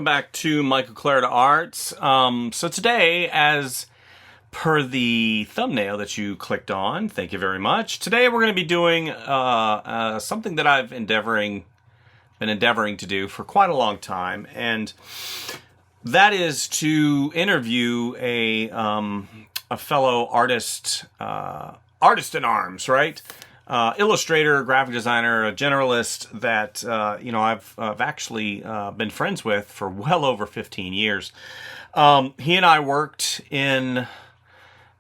back to Michael Clarida Arts. So today, as per the thumbnail that you clicked on, thank you very much. Today we're going to be doing something that I've been endeavoring to do for quite a long time, and that is to interview a fellow artist, artist in arms, right? Illustrator, graphic designer, a generalist that I've actually been friends with for well over 15 years. He and I worked in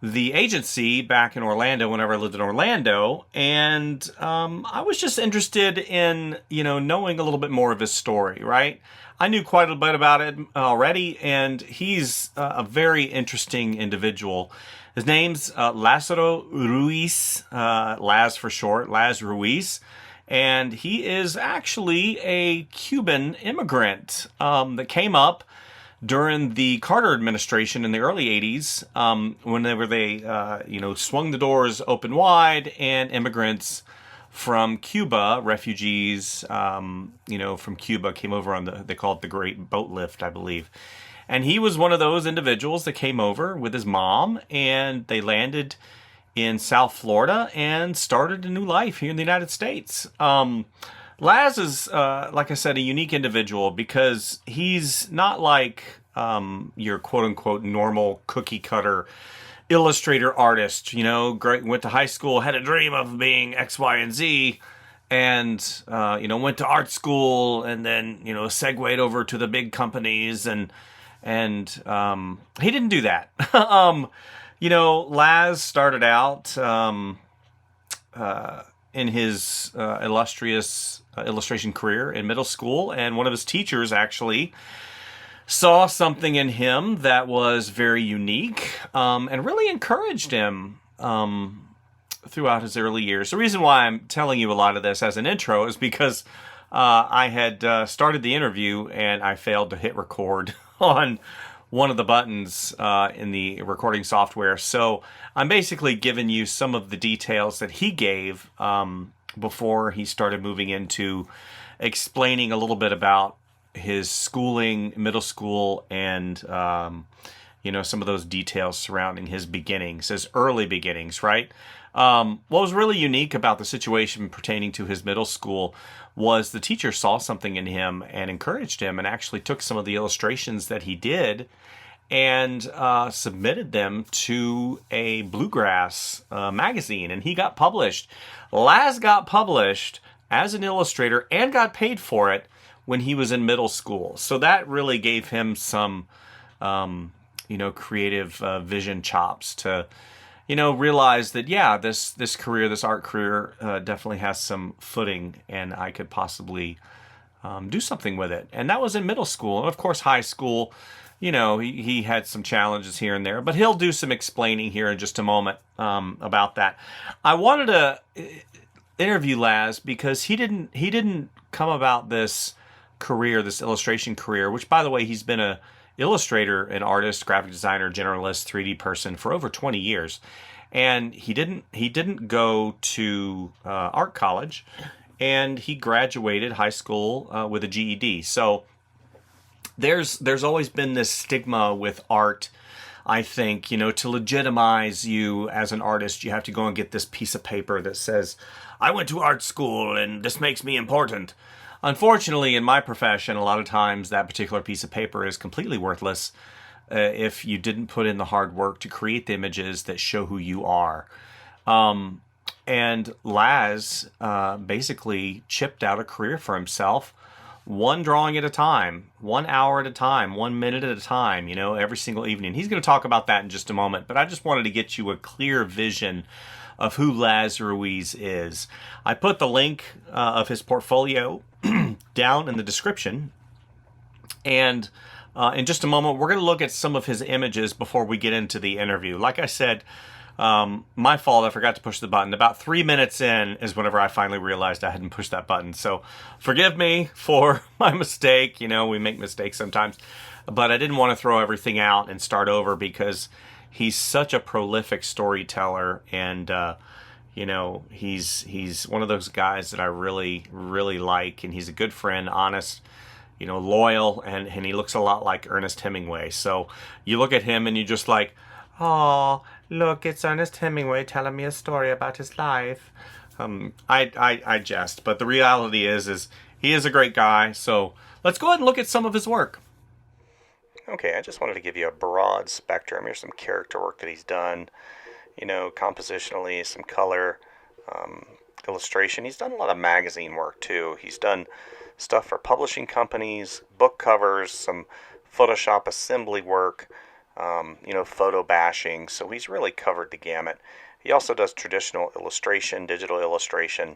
the agency back in Orlando whenever I lived in Orlando, and I was just interested in knowing a little bit more of his story, right? I knew quite a bit about it already, and he's a very interesting individual. His name's Laz Ruiz, Laz for short, Laz Ruiz, and he is actually a Cuban immigrant that came up during the Carter administration in the early 80s, whenever they swung the doors open wide, and immigrants from Cuba, refugees, from Cuba came over on they call it the Great Boat Lift, I believe. And he was one of those individuals that came over with his mom, and they landed in South Florida and started a new life here in the United States. Laz is, like I said, a unique individual because he's not like your quote-unquote normal cookie-cutter illustrator artist. Great, went to high school, had a dream of being X, Y, and Z, and went to art school, and then segued over to the big companies, and he didn't do that. Laz started out in his illustrious illustration career in middle school, and one of his teachers actually saw something in him that was very unique, and really encouraged him throughout his early years. The reason why I'm telling you a lot of this as an intro is because I had started the interview and I failed to hit record on one of the buttons in the recording software. So I'm basically giving you some of the details that he gave before he started moving into explaining a little bit about his schooling, middle school, and some of those details surrounding his beginnings, his early beginnings, right? What was really unique about the situation pertaining to his middle school was the teacher saw something in him and encouraged him, and actually took some of the illustrations that he did and submitted them to a bluegrass magazine, and he got published. Laz got published as an illustrator and got paid for it when he was in middle school. So that really gave him some creative vision chops to realize that, yeah, this career, this art career, definitely has some footing, and I could possibly do something with it. And that was in middle school. And of course, high school, he had some challenges here and there, but he'll do some explaining here in just a moment about that. I wanted to interview Laz because he didn't come about this career, this illustration career, which, by the way, he's been a illustrator, an artist, graphic designer, generalist, 3D person for over 20 years. And he didn't go to art college, and he graduated high school with a GED. So there's always been this stigma with art. I think, to legitimize you as an artist, you have to go and get this piece of paper that says, I went to art school and this makes me important. Unfortunately, in my profession, a lot of times that particular piece of paper is completely worthless if you didn't put in the hard work to create the images that show who you are. And Laz basically chipped out a career for himself, one drawing at a time, 1 hour at a time, 1 minute at a time, every single evening. He's going to talk about that in just a moment, but I just wanted to get you a clear vision of who Laz Ruiz is. I put the link of his portfolio down in the description, and in just a moment we're going to look at some of his images before we get into the interview. Like I said, my fault, I forgot to push the button. About 3 minutes in is whenever I finally realized I hadn't pushed that button, so forgive me for my mistake. We make mistakes sometimes, but I didn't want to throw everything out and start over because he's such a prolific storyteller, and he's one of those guys that I really, really like, and he's a good friend, honest, loyal, and he looks a lot like Ernest Hemingway. So you look at him and you just like, oh, look, it's Ernest Hemingway telling me a story about his life. I jest, but the reality is he is a great guy. So let's go ahead and look at some of his work. Okay, I just wanted to give you a broad spectrum. Here's some character work that he's done, compositionally, some color, illustration. He's done a lot of magazine work too. He's done stuff for publishing companies, book covers, some Photoshop assembly work, photo bashing. So he's really covered the gamut. He also does traditional illustration, digital illustration,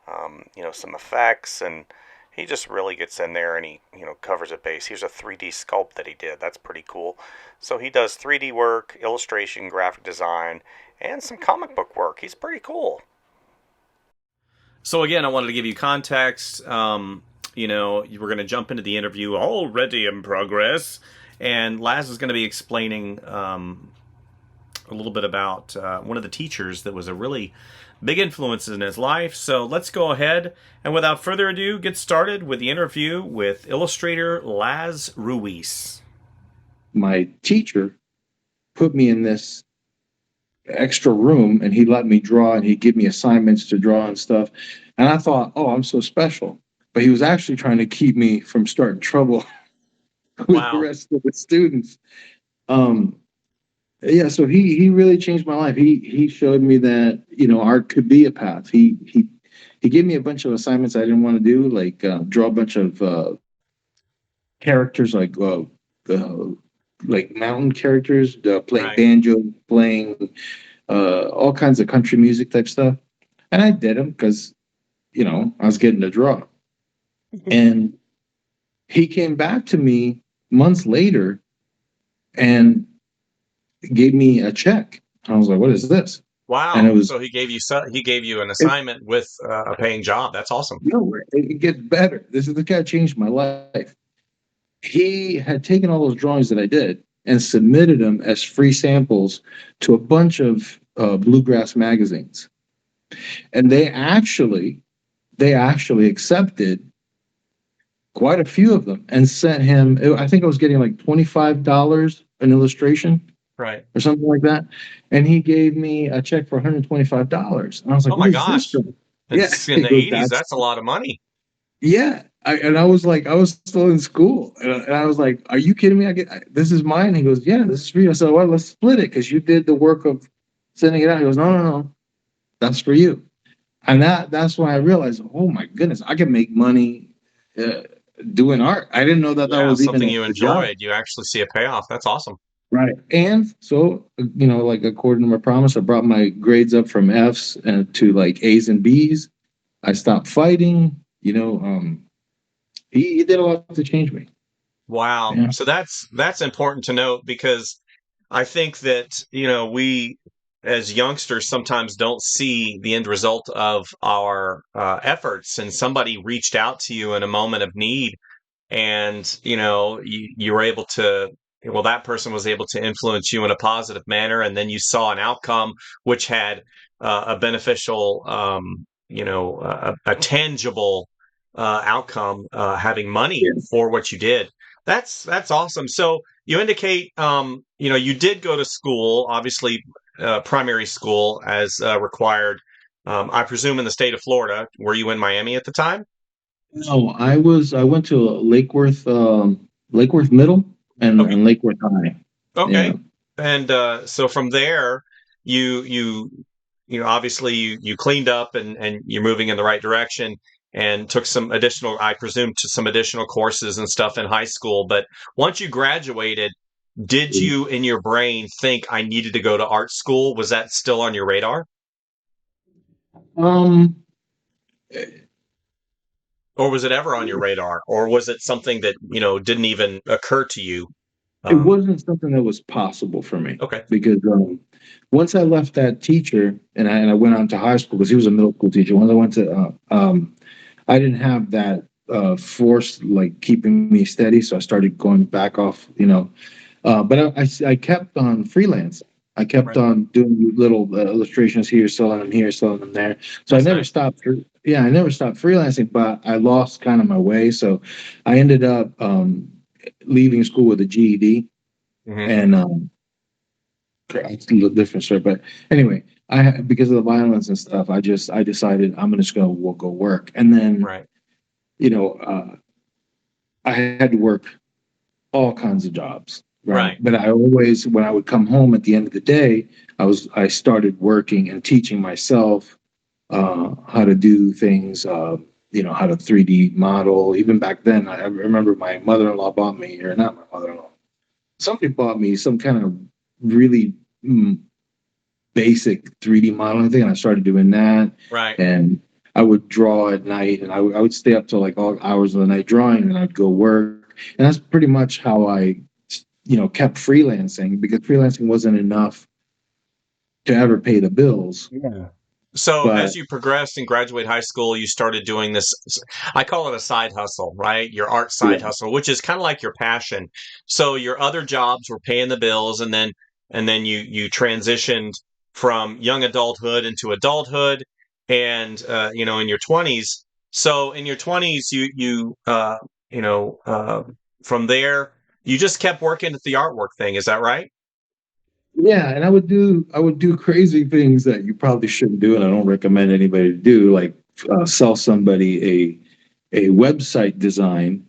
some effects, and he just really gets in there and he, covers a base. Here's a 3D sculpt that he did. That's pretty cool. So he does 3D work, illustration, graphic design, and some comic book work. He's pretty cool. So again, I wanted to give you context. We're going to jump into the interview already in progress. And Laz is going to be explaining a little bit about one of the teachers that was a really big influence in his life. So let's go ahead and without further ado, get started with the interview with illustrator Laz Ruiz. My teacher put me in this extra room and he let me draw and he'd give me assignments to draw and stuff. And I thought, oh, I'm so special. But he was actually trying to keep me from starting trouble with the rest of the students. So he really changed my life. He showed me that, art could be a path. He gave me a bunch of assignments I didn't want to do, like draw a bunch of characters like mountain characters, playing banjo, playing all kinds of country music type stuff. And I did them because, I was getting to draw. And he came back to me months later and gave me a check. I was like, what is this? Wow. And so he gave you an assignment with a paying job. That's awesome. No, it gets better. This guy changed my life. He had taken all those drawings that I did and submitted them as free samples to a bunch of bluegrass magazines. And they actually accepted quite a few of them and sent him, I think I was getting like $25 an illustration. Right. Or something like that. And he gave me a check for $125. And I was like, oh my gosh. Yeah. In the 80s, that's a lot of money. Yeah. I was still in school. And I was like, are you kidding me? This is mine. He goes, yeah, this is for you. I said, well, let's split it because you did the work of sending it out. He goes, no. That's for you. And that's when I realized, oh my goodness, I can make money doing art. I didn't know that was something even you enjoyed. You actually see a payoff. That's awesome. Right. And so, according to my promise, I brought my grades up from F's to like A's and B's. I stopped fighting. He did a lot to change me. Wow. Yeah. So that's important to note because I think that, we as youngsters sometimes don't see the end result of our efforts, and somebody reached out to you in a moment of need and, you were able to, that person was able to influence you in a positive manner. And then you saw an outcome which had a beneficial, a tangible outcome, having money for what you did. That's awesome. So you indicate, you did go to school, obviously primary school as required. I presume in the state of Florida. Were you in Miami at the time? No, I went to Lake Worth Middle and Lake Worth High. Okay. Yeah. And so from there, you obviously you cleaned up and you're moving in the right direction and took some additional, I presume, to some additional courses and stuff in high school. But once you graduated, did you in your brain think I needed to go to art school? Was that still on your radar? Or was it ever on your radar? Or was it something that, didn't even occur to you? It wasn't something that was possible for me. Okay. Because once I left that teacher and I went on to high school, because he was a middle school teacher. Once I went to, I didn't have that force like keeping me steady. So I started going back off, but I kept on freelancing. I kept on doing little illustrations here, selling them there. So I never stopped. yeah, I never stopped freelancing, but I lost kind of my way. So I ended up leaving school with a GED, Hmm. and it's a little different story. But anyway, because of the violence and stuff, I decided I'm just gonna go work, and then Right. you know I had to work all kinds of jobs, right? Right. But I always, when I would come home at the end of the day, I started working and teaching myself how to do things, how to 3D model. Even back then, I remember my mother-in-law bought me, or not my mother-in-law, somebody bought me some kind of really basic 3D modeling thing, and I started doing that. Right. And I would draw at night, and I would stay up till like all hours of the night drawing, and I'd go work. And that's pretty much how I, kept freelancing, because freelancing wasn't enough to ever pay the bills. Yeah. So as But you progressed and graduate high school, you started doing this. I call it a side hustle, right? Your art side yeah, hustle, which is kind of like your passion. So your other jobs were paying the bills, and then you transitioned from young adulthood into adulthood, and in your twenties. So in your twenties, you know from there you just kept working at the artwork thing. Is that right? yeah, and I would do crazy things that you probably shouldn't do, and I don't recommend anybody to do, like sell somebody a website design,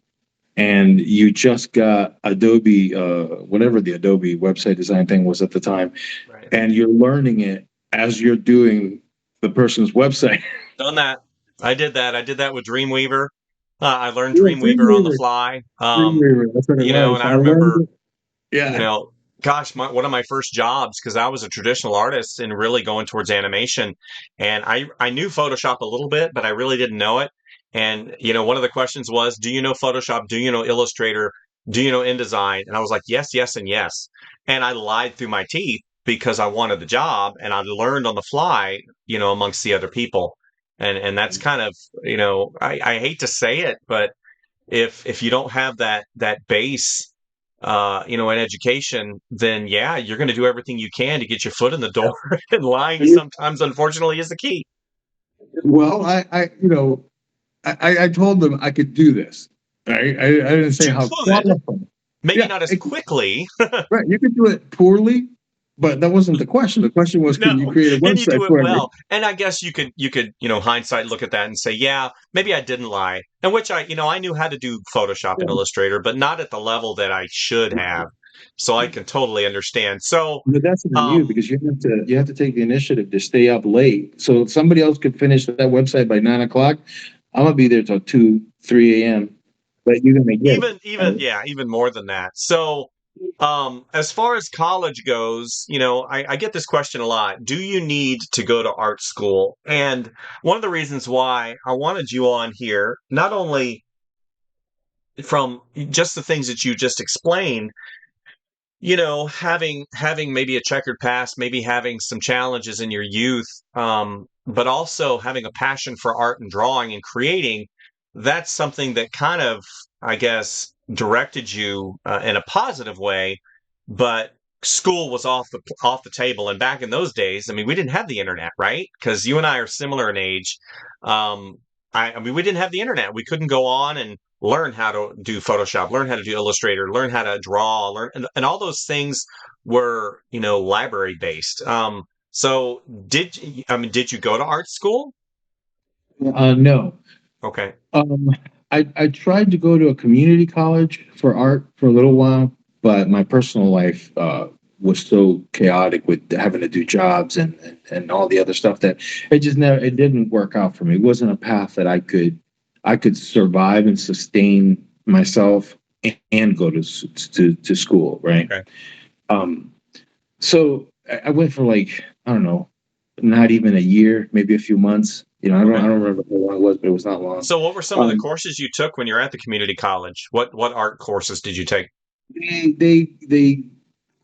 and you just got Adobe, whatever the Adobe website design thing was at the time, Right. and you're learning it as you're doing the person's website. Done that. I did that. I did that with Dreamweaver. I learned Yeah, Dreamweaver on the Dreamweaver, fly. Dreamweaver, that's what it And was. I I learned remember, it. Yeah, gosh, one of my first jobs, because I was a traditional artist and really going towards animation, and I knew Photoshop a little bit, but I really didn't know it. And one of the questions was, "Do you know Photoshop? Do you know Illustrator? Do you know InDesign?" And I was like, "Yes, yes, and yes." And I lied through my teeth because I wanted the job, and I learned on the fly, amongst the other people. And that's kind of, I hate to say it, but if you don't have that base, in education, then yeah, you're going to do everything you can to get your foot in the door, and lying yeah. sometimes, unfortunately, is the key. Well, I told them I could do this. Right? I didn't say You how could, qualified. maybe Yeah, not as quickly. right. You could do it poorly, but that wasn't the question. The question was, can you No, create a and you website do it for me? well. And I guess you could, hindsight look at that and say, yeah, maybe I didn't lie. And which I knew how to do Photoshop and Yeah. Illustrator, but not at the level that I should have. So I can totally understand. So, But that's on you, um, because you have to take the initiative to stay up late. So if somebody else could finish that website by 9 o'clock, I'm gonna be there till 2, 3 a.m. But you're gonna get it. even yeah, even more than that. So, as far as college goes, I get this question a lot. Do you need to go to art school? And one of the reasons why I wanted you on here, not only from just the things that you just explained, having maybe a checkered past, maybe having some challenges in your youth, but also having a passion for art and drawing and creating. That's something that kind of, I guess, directed you in a positive way. But school was off the table. And back in those days, I mean, we didn't have the internet, right? Because you and I are similar in age. Um, I mean, we didn't have the internet. We couldn't go on and learn how to do Photoshop, learn how to do Illustrator, learn how to draw, and all those things were, library based. So did you go to art school? No. Okay. Um, I tried to go to a community college for art for a little while, but my personal life was so chaotic with having to do jobs and all the other stuff, that it didn't work out for me. It wasn't a path that I could survive and sustain myself and go to school, right? Okay. Um, so I went for, like, I don't know, not even a year, maybe a few months. I Okay. don't remember how long it was, but it was not long. So what were some of the Um, courses you took when you're at the community college? What art courses did you take? they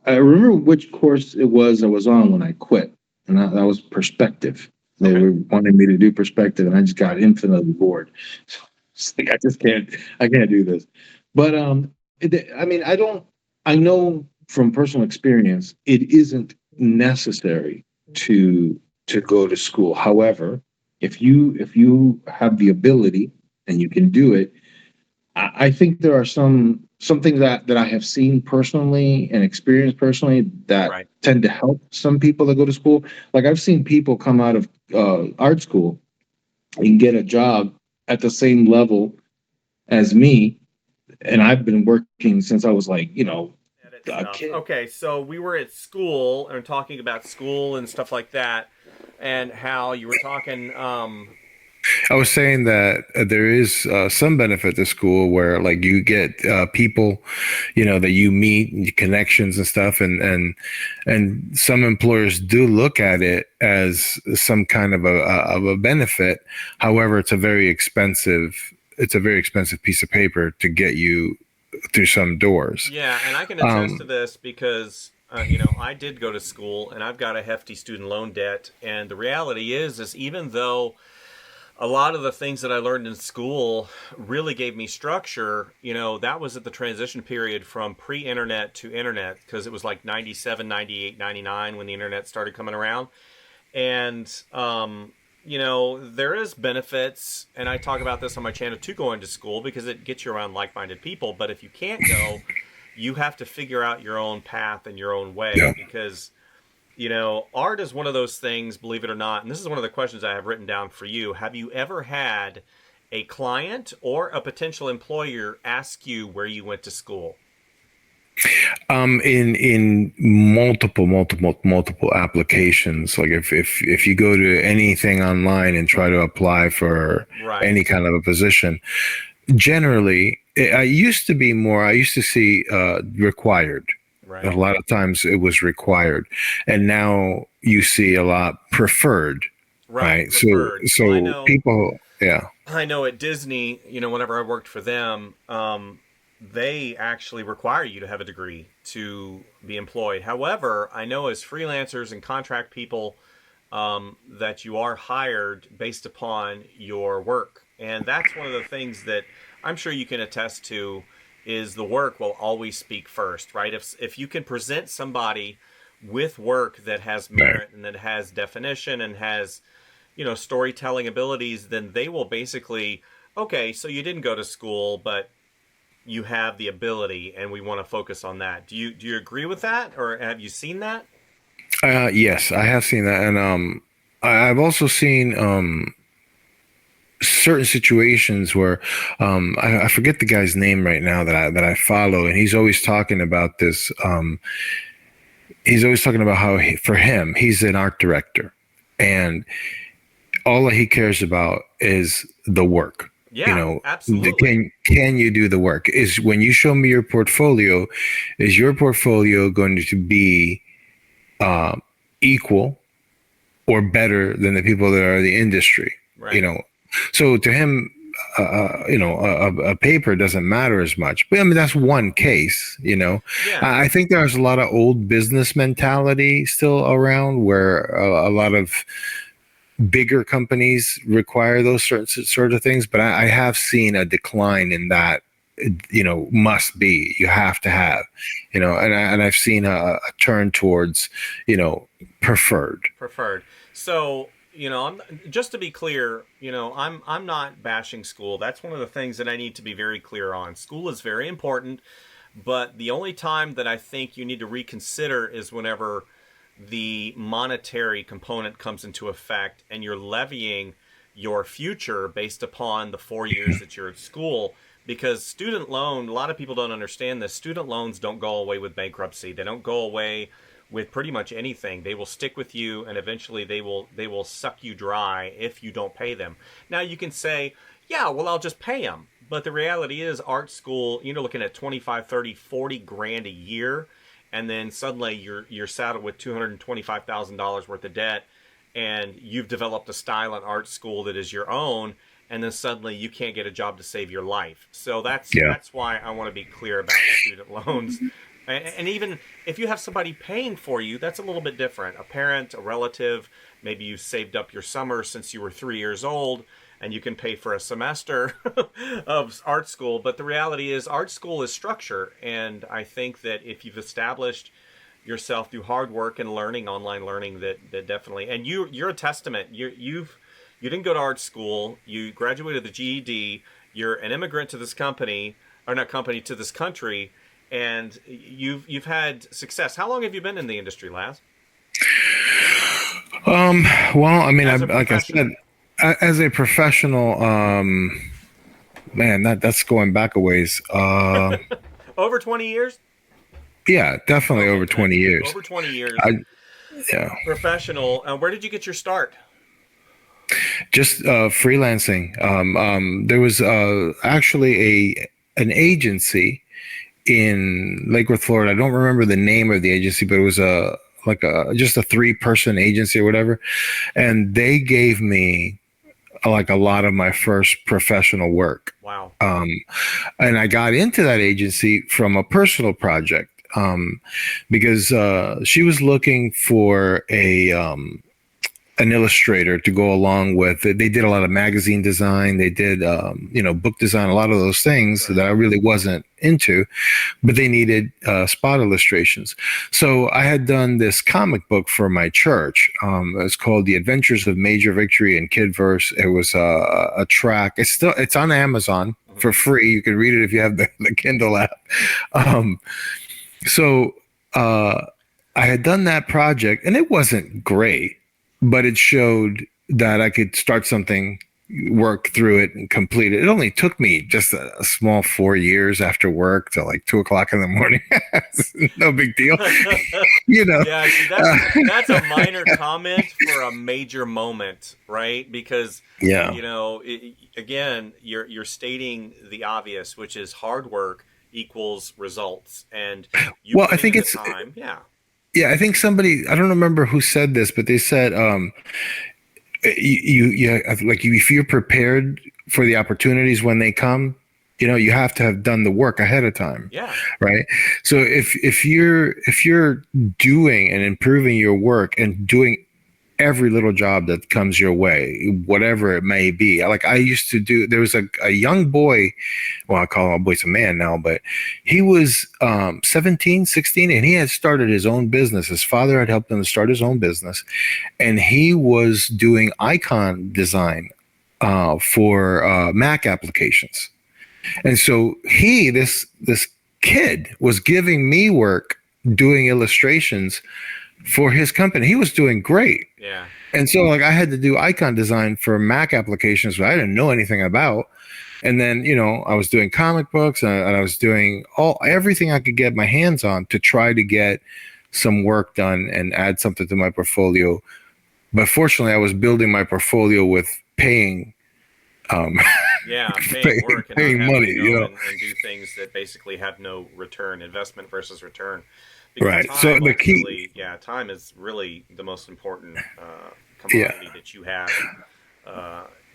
I remember which course it was I was on when I quit, and that was perspective. They Okay. were wanting me to do perspective, and I just got Right. infinitely bored. So it's like, I can't do this. But I mean, I know from personal experience it isn't necessary to go to school. However, If you have the ability and you can do it, I think there are some things that I have seen personally and experienced personally that Right. tend to help some people that go to school. Like I've seen people come out of art school and get a job at the same level as me, and I've been working since I was like, Edit a stuff. kid. Okay, so we were at school and talking about school and stuff like that, and how you were talking. I was saying that there is some benefit to school where like you get people, that you meet, connections and stuff, and some employers do look at it as some kind of a benefit. However, it's a very expensive piece of paper to get you through some doors. Yeah, and I can attest to Um, this because I did go to school and I've got a hefty student loan debt, and the reality is even though a lot of the things that I learned in school really gave me structure. That was at the transition period from pre-internet to internet, because it was like 97, 98, 99 when the internet started coming around. And, there is benefits, and I talk about this on my channel too, going to school, because it gets you around like-minded people. But if you can't go, you have to figure out your own path and your own way, yeah. because art is one of those things, believe it or not. And this is one of the questions I have written down for you. Have you ever had a client or a potential employer ask you where you went to school? In multiple applications, like if you go to anything online and try to apply for Right, any kind of a position, generally, I used to be more. I used to see required. A right, lot of times it was required, and now you see a lot preferred. right. Right. So Preferred. Well, I so know. people, yeah. I know at Disney, whenever I worked for them, they actually require you to have a degree to be employed. However, I know as freelancers and contract people, that you are hired based upon your work. And that's one of the things that I'm sure you can attest to, is the work will always speak first, right? If you can present somebody with work that has Right. merit and that has definition and has, storytelling abilities, then they will basically, okay, so you didn't go to school, but you have the ability, and we want to focus on that. Do you agree with that, or have you seen that? Yes, I have seen that, and I've also seen certain situations where I forget the guy's name right now that I follow, and he's always talking about this. He's always talking about how for him, he's an art director, and all that he cares about is the work. You Yeah, know, absolutely. can you do the work? Is when you show me your portfolio, is your portfolio going to be uh, equal or better than the people that are in the industry? You Right. know, so to him, a paper doesn't matter as much. But I mean, that's one case. Yeah. I think there's a lot of old business mentality still around where a lot of bigger companies require those sort of things, but I have seen a decline in that. Must be, you have to have, and I've seen a turn towards, preferred. Preferred. So, just to be clear, I'm not bashing school. That's one of the things that I need to be very clear on. School is very important, but the only time that I think you need to reconsider is whenever the monetary component comes into effect and you're levying your future based upon the 4 years that you're at school. Because student loan, a lot of people don't understand this. Student loans don't go away with bankruptcy. They don't go away with pretty much anything. They will stick with you, and eventually they will suck you dry if you don't pay them. Now you can say, yeah, well, I'll just pay them. But the reality is, art school, looking at 25, 30, 40 grand a year, and then suddenly you're saddled with $225,000 worth of debt, and you've developed a style in art school that is your own, and then suddenly you can't get a job to save your life. So that's Yeah. that's why I want to be clear about student loans. And even if you have somebody paying for you, that's a little bit different. A parent, a relative, maybe you saved up your summer since you were 3 years old, and you can pay for a semester of art school. But the reality is, art school is structure. And I think that if you've established yourself through hard work and learning, online learning, that definitely, and you're a testament. You've You didn't go to art school. You graduated the GED. You're an immigrant to this company, or not company, to this country, and you've had success. How long have you been in the industry, Laz? Well, I mean, As a like I professional. said, as a professional, man, that's going back a ways. Over 20 years? Yeah, definitely Okay, over 20 years. over 20 years. I, yeah, Professional. Where did you get your start? just freelancing. There was actually an agency in Lake Worth, Florida. I don't remember the name of the agency, but it was just a 3-person agency or whatever, and they gave me like a lot of my first professional work. Wow. And I got into that agency from a personal project, because she was looking for an illustrator to go along with it. They did a lot of magazine design. They did, book design, a lot of those things that I really wasn't into, but they needed spot illustrations. So I had done this comic book for my church. It's called The Adventures of Major Victory and Kid Verse. It was a track. It's on Amazon for free. You can read it if you have the Kindle app. So I had done that project, and it wasn't great, but it showed that I could start something, work through it, and complete it. It only took me just a small 4 years after work till like 2:00 in the morning. No big deal, Yeah, see, that's a minor comment for a major moment, right? Because again, you're stating the obvious, which is hard work equals results, and well, I think it's time. Yeah. Yeah, I think somebody, I don't remember who said this, but they said, if you're prepared for the opportunities when they come, you have to have done the work ahead of time. Yeah. Right. So if you're doing and improving your work and doing every little job that comes your way, whatever it may be. Like I used to do, there was a young boy, well, I call him a boy, he's a man now, but he was 17, 16, and he had started his own business. His father had helped him to start his own business, and he was doing icon design for Mac applications. And so this kid was giving me work doing illustrations for his company. He was doing great. Yeah. And so like I had to do icon design for Mac applications that I didn't know anything about. And then, I was doing comic books and I was doing everything I could get my hands on to try to get some work done and add something to my portfolio. But fortunately, I was building my portfolio with paying paying work and paying money, and do things that basically have no return, investment versus return. Because right. So the key, time is really the most important commodity that you have,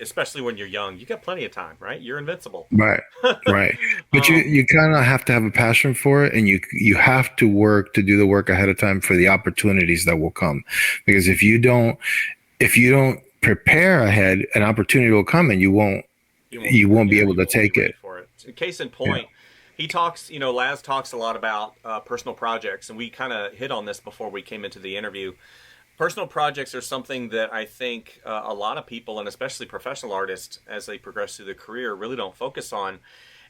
especially when you're young. You got plenty of time, right? You're invincible. Right. But you kind of have to have a passion for it, and you have to work to do the work ahead of time for the opportunities that will come. Because if you don't prepare ahead, an opportunity will come, and you won't be able to take it. For it. Case in point. He talks, Laz talks a lot about personal projects, and we kind of hit on this before we came into the interview. Personal projects are something that I think a lot of people, and especially professional artists, as they progress through their career, really don't focus on.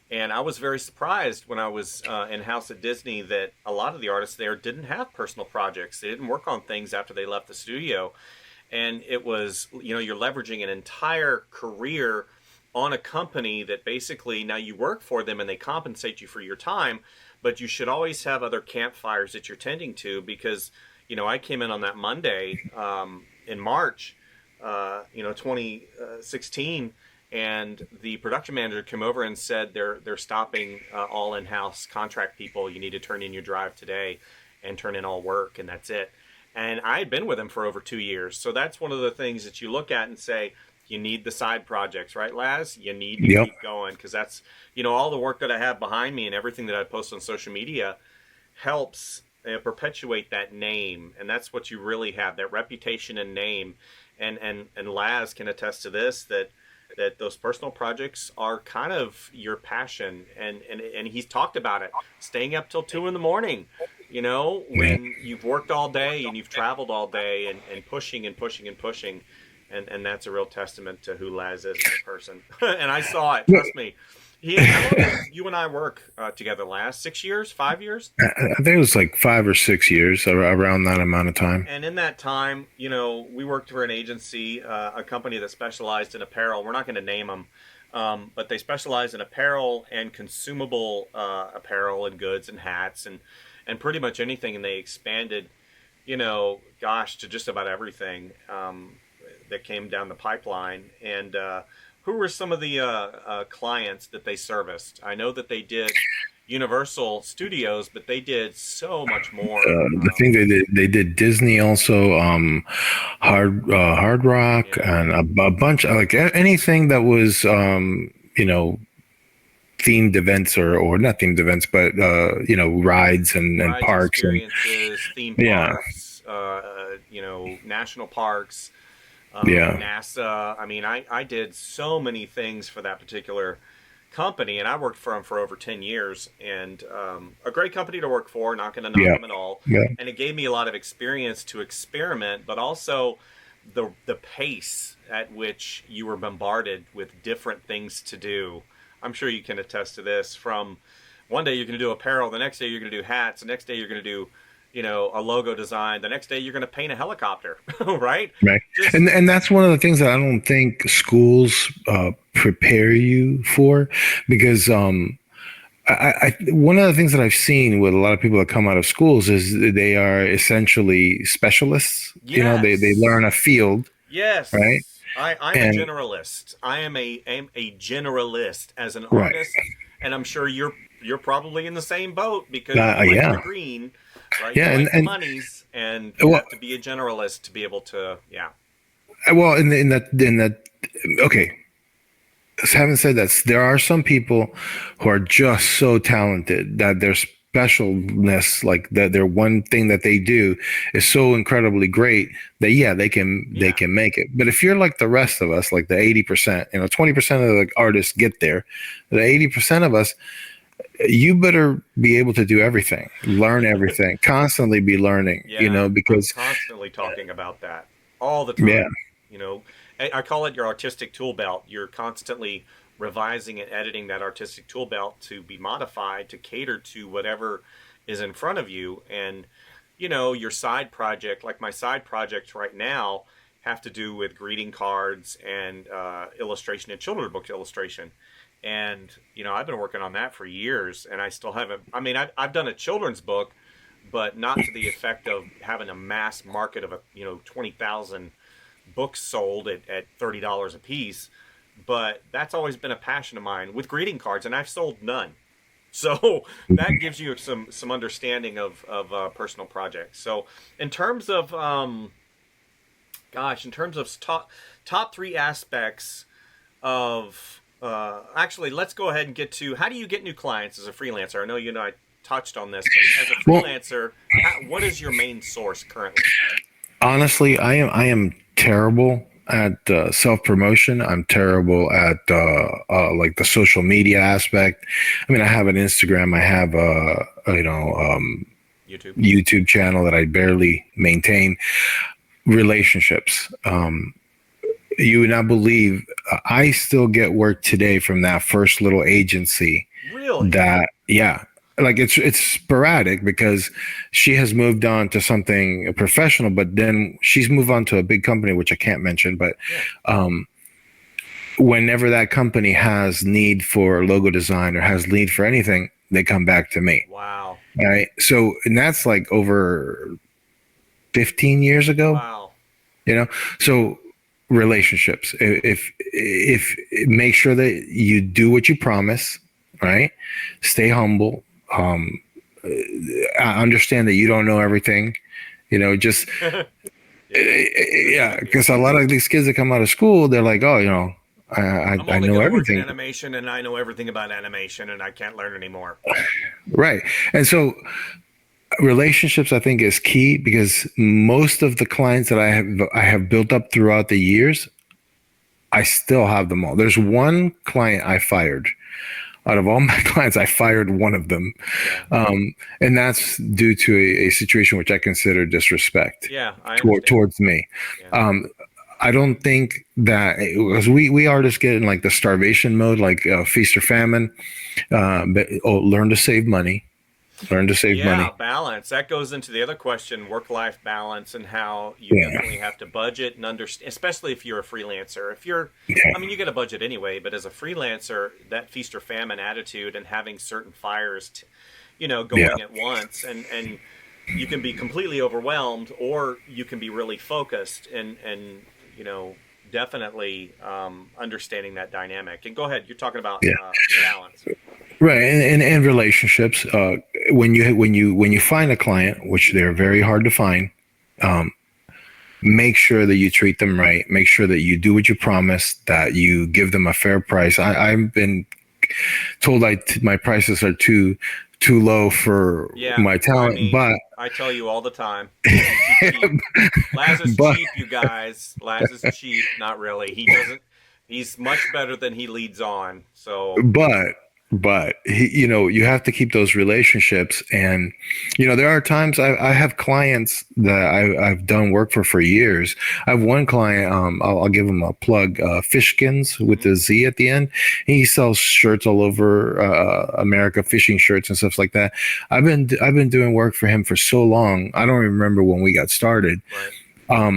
And I was very surprised when I was in-house at Disney that a lot of the artists there didn't have personal projects. They didn't work on things after they left the studio. And it was, you're leveraging an entire career on a company that basically now you work for them and they compensate you for your time, but you should always have other campfires that you're tending to, because I came in on that Monday in March 2016, and the production manager came over and said they're stopping all in-house contract people. You need to turn in your drive today and turn in all work, and that's it. And I had been with him for over 2 years, so that's one of the things that you look at and say, you need the side projects, right, Laz? You need to keep going, because that's, all the work that I have behind me and everything that I post on social media helps perpetuate that name. And that's what you really have, that reputation and name. And Laz can attest to this, that those personal projects are kind of your passion. And he's talked about it, staying up till 2 a.m, when you've worked all day and you've traveled all day and pushing and pushing and pushing. and that's a real testament to who Laz is as a person. And I saw it. Trust me. How long did you and I work together last? 6 years? 5 years? I think it was like 5 or 6 years, around that amount of time. And in that time, you know, we worked for an agency, a company that specialized in apparel. We're not going to name them, but they specialize in apparel and consumable apparel and goods and hats and pretty much anything. And they expanded, you know, gosh, to just about everything that came down the pipeline. And who were some of the clients that they serviced? I know that they did Universal Studios, but they did so much more. I think they did Disney also, Hard Rock, Yeah. and a bunch of, like, anything that was you know, themed events or not themed events, but you know, rides and parks and experiences, theme Yeah. parks, you know, national parks, Yeah. NASA. I mean, I did so many things for that particular company, and I worked for them for over 10 years, and a great company to work for, not going to knock Yeah. them at all. Yeah. And it gave me a lot of experience to experiment, but also the pace at which you were bombarded with different things to do. I'm sure you can attest to this. From one day you're going to do apparel, the next day you're going to do hats, the next day you're going to do, you know, a logo design, the next day you're going to paint a helicopter, right? Right. Just- And that's one of the things that I don't think schools prepare you for, because I one of the things that I've seen with a lot of people that come out of schools is they are essentially specialists. You know, they Yes. learn a field. Yes. Right? I'm And- a generalist. I am a generalist as an Right. artist, and I'm sure you're probably in the same boat because you like Yeah. the green, right? Yeah, you like the and- monies, and you Well- have to be a generalist to be able to, yeah. Well, in that, okay. Having said that, there are some people who are just so talented that their specialness, like their one thing that they do, is so incredibly great that they can make it. But if you're like the rest of us, like the 80%, 20% of the artists get there, the 80% of us, you better be able to do everything, learn everything, constantly be learning. Yeah, Because I'm constantly talking about that all the time. Yeah. You know, I call it your artistic tool belt. You're constantly revising and editing that artistic tool belt to be modified to cater to whatever is in front of you. And, you know, your side project, like my side projects right now, have to do with greeting cards and illustration and children's book illustration. And, you know, I've been working on that for years, and I still haven't. I mean, I've done a children's book, but not to the effect of having a mass market of 20,000 books sold at $30 a piece. But that's always been a passion of mine with greeting cards, and I've sold none. So that gives you some understanding of personal projects. So in terms of top three aspects of actually, let's go ahead and get to how do you get new clients as a freelancer? I know you and I touched on this, but as a freelancer, what is your main source currently? honestly, I am terrible at self-promotion. I'm terrible at like the social media aspect. I mean, I have an Instagram. I have a YouTube channel that I barely maintain. Relationships. You would not believe, I still get work today from that first little agency. Really? That, yeah. Like it's sporadic because she has moved on to something professional, but then she's moved on to a big company, which I can't mention. But whenever that company has need for logo design or has need for anything, they come back to me. Wow. All right. So, and that's like over 15 years ago. Wow. So relationships. If make sure that you do what you promise, right? Stay humble. I understand that you don't know everything, just because a lot of these kids that come out of school, they're like, oh, I know everything. Animation, and I know everything about animation, and I can't learn anymore. Right. And so relationships, I think, is key because most of the clients that I have built up throughout the years, I still have them all. There's one client I fired. Out of all my clients, I fired one of them. And that's due to a situation which I consider disrespect Yeah, towards me. Yeah. I don't think that, because we artists get in like the starvation mode, like feast or famine. But learn to save money. Learn to save Yeah, money. balance. That goes into the other question, work-life balance, and how you Yeah. definitely have to budget and understand, especially if you're a freelancer. If you're, I mean, you get a budget anyway, but as a freelancer, that feast or famine attitude and having certain fires, Yeah. going at once, and you can be completely overwhelmed, or you can be really focused, and definitely understanding that dynamic. And go ahead, you're talking about Yeah. balance. Right, and relationships. When you find a client, which they're very hard to find, um, make sure that you treat them right. Make sure that you do what you promise. That you give them a fair price. I've been told my prices are too low for Yeah, my talent, I mean, but I tell you all the time. He's cheap. Laz is but cheap, you guys. Laz is cheap. Not really. He doesn't. He's much better than he leads on. So but you have to keep those relationships. And there are times I have clients that I've done work for years. I have one client, I'll give him a plug, Fishkins with the Z at the end. He sells shirts all over America, fishing shirts and stuff like that. I've been doing work for him for so long, I don't remember when we got started. right.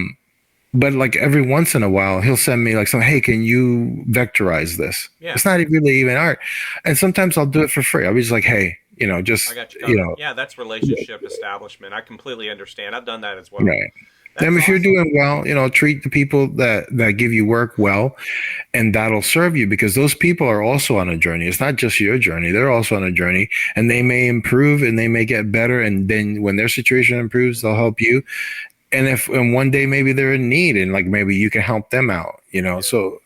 But like every once in a while, he'll send me like hey, can you vectorize this? Yeah. It's not really even art. And sometimes I'll do it for free. I'll be just like, hey, just, I got you covered. Yeah, that's relationship establishment. I completely understand. I've done that as well. right. That's And if you're awesome. doing well, treat the people that give you work well, and that'll serve you, because those people are also on a journey. It's not just your journey. They're also on a journey, and they may improve and they may get better. And then when their situation improves, they'll help you. And one day maybe they're in need, and like maybe you can help them out. So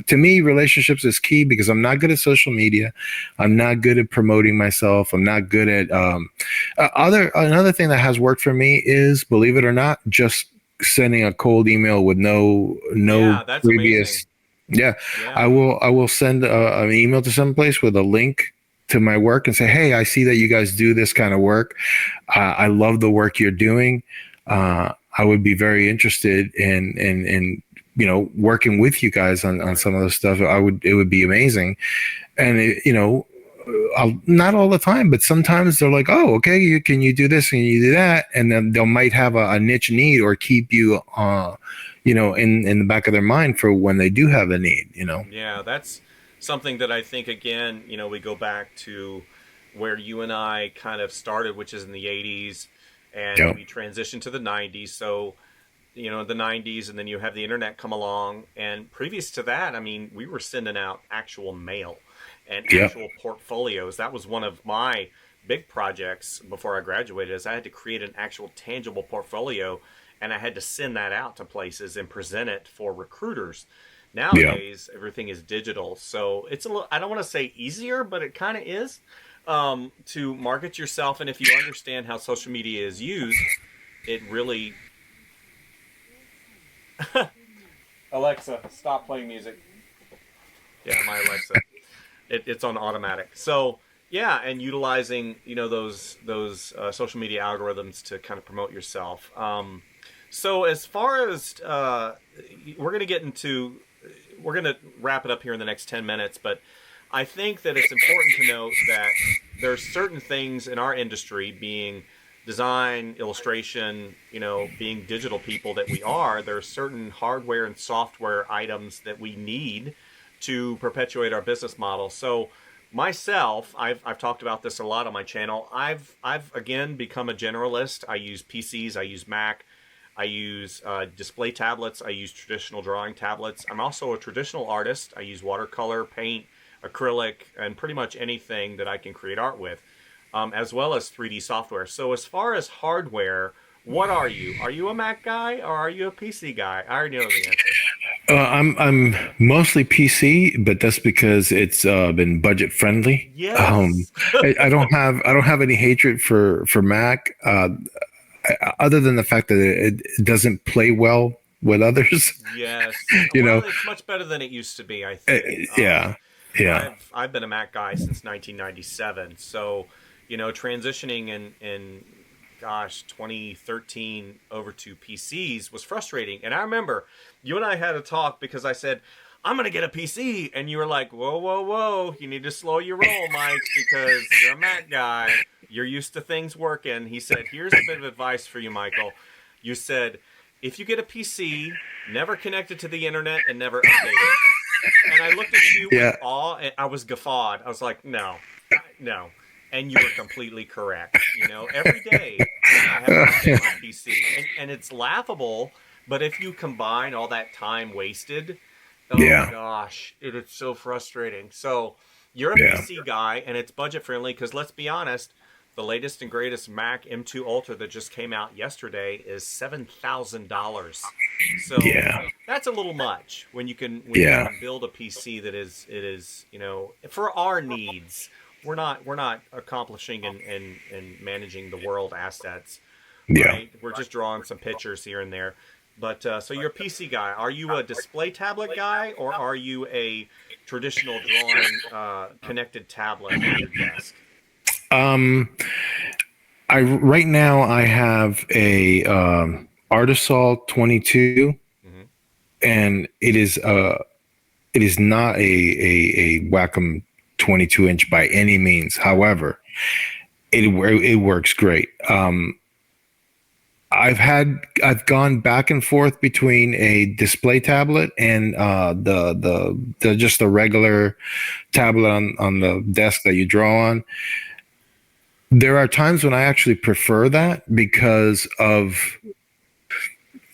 to me, relationships is key, because I'm not good at social media. I'm not good at promoting myself. I'm not good at another thing that has worked for me is, believe it or not, just sending a cold email with no Yeah, that's previous. amazing. Yeah, Yeah. I will send an email to someplace with a link to my work and say, hey, I see that you guys do this kind of work. I love the work you're doing. I would be very interested in working with you guys on some of the stuff. It would be amazing. And not all the time, but sometimes they're like, oh, okay, can you do this and you do that, and then they might have a niche need, or keep you in the back of their mind for when they do have a need. Yeah, that's something that I think, again, we go back to where you and I kind of started, which is in the 80s, and Yeah. we transitioned to the 90s. So, the 90s, and then you have the internet come along. And previous to that, I mean, we were sending out actual mail and Yeah. actual portfolios. That was one of my big projects before I graduated, is I had to create an actual tangible portfolio, and I had to send that out to places and present it for recruiters. Nowadays, everything is digital, so it's a little, I don't want to say easier, but it kind of is, to market yourself. And if you understand how social media is used, it really... Alexa, stop playing music. Yeah, my Alexa. It's on automatic. So yeah, and utilizing those social media algorithms to kind of promote yourself. So as far as we're going to wrap it up here in the next 10 minutes, but I think that it's important to note that there's certain things in our industry, being design, illustration, being digital people that we are, there are certain hardware and software items that we need to perpetuate our business model. So myself, I've talked about this a lot on my channel. I've again become a generalist. I use PCs, I use Mac, I use display tablets, I use traditional drawing tablets. I'm also a traditional artist. I use watercolor, paint, acrylic, and pretty much anything that I can create art with, as well as 3D software. So as far as hardware, what are you? Are you a Mac guy, or are you a PC guy? I already know the answer. I'm mostly PC, but that's because it's been budget friendly. Yes. I don't have any hatred for Mac, other than the fact that it doesn't play well with others. Yes. You Well, know, it's much better than it used to be, I think. yeah, yeah, I've been a Mac guy since 1997. So, transitioning and gosh, 2013 over to PCs was frustrating. And I remember you and I had a talk because I said, I'm going to get a PC. And you were like, whoa, whoa, whoa. You need to slow your roll, Mike, because you're a Mac guy. You're used to things working. He said, here's a bit of advice for you, Michael. You said, if you get a PC, never connect it to the internet and never update it. And I looked at you with awe, and I was guffawed. I was like, no. And you were completely correct. You know, every day I have to update my PC. And it's laughable, but if you combine all that time wasted, oh my gosh, it is so frustrating. So you're a PC guy, and it's budget friendly because let's be honest, the latest and greatest Mac M2 Ultra that just came out yesterday is $7,000. So that's a little much when you can build a PC that is you know, for our needs. We're not accomplishing and managing the world assets. Right? We're just drawing some pictures here and there. But so you're a PC guy. Are you a display tablet guy, or are you a traditional drawing connected tablet on your desk? Right now I have a Artisol 22, and it is not a Wacom 22-inch by any means. However, it works great. I've gone back and forth between a display tablet and the just the regular tablet on the desk that you draw on. There are times when I actually prefer that because of